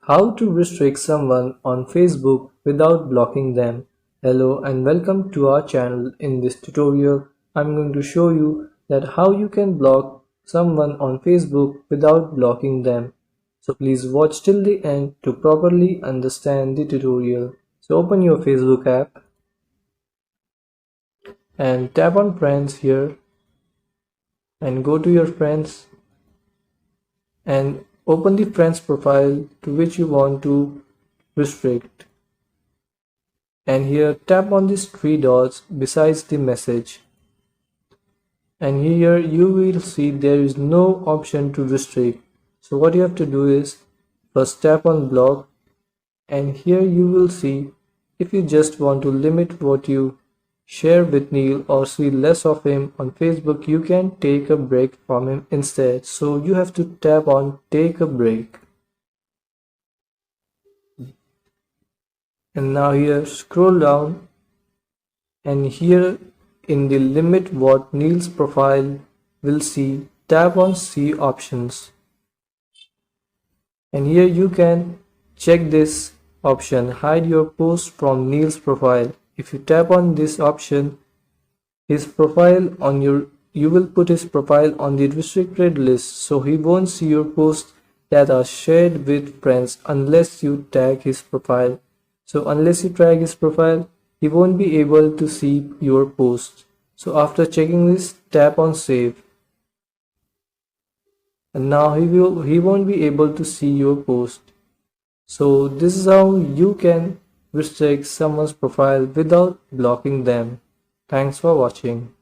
How to restrict someone on Facebook without blocking them. Hello and welcome to our channel. In this tutorial, I'm going to show you that how you can block someone on Facebook without blocking them. So please watch till the end to properly understand the tutorial. So open your Facebook app and tap on friends here and go to your friends and open the friends profile to which you want to restrict. And here tap on these three dots besides the message, and here you will see there is no option to restrict. So what you have to do is first tap on block, and here you will see if you just want to limit what you share with Neil or see less of him on Facebook, you can take a break from him instead. So you have to tap on take a break. And now here scroll down, and here in the limit what Neil's profile will see, tap on see options, and here you can check this option hide your post from Neil's profile. If you tap on this option, his profile on you will put his profile on the restricted list, so he won't see your posts that are shared with friends unless you tag his profile. So unless you tag his profile, he won't be able to see your post. So after checking this, tap on save, and now he won't be able to see your post. So this is how you can restrict someone's profile without blocking them. Thanks for watching.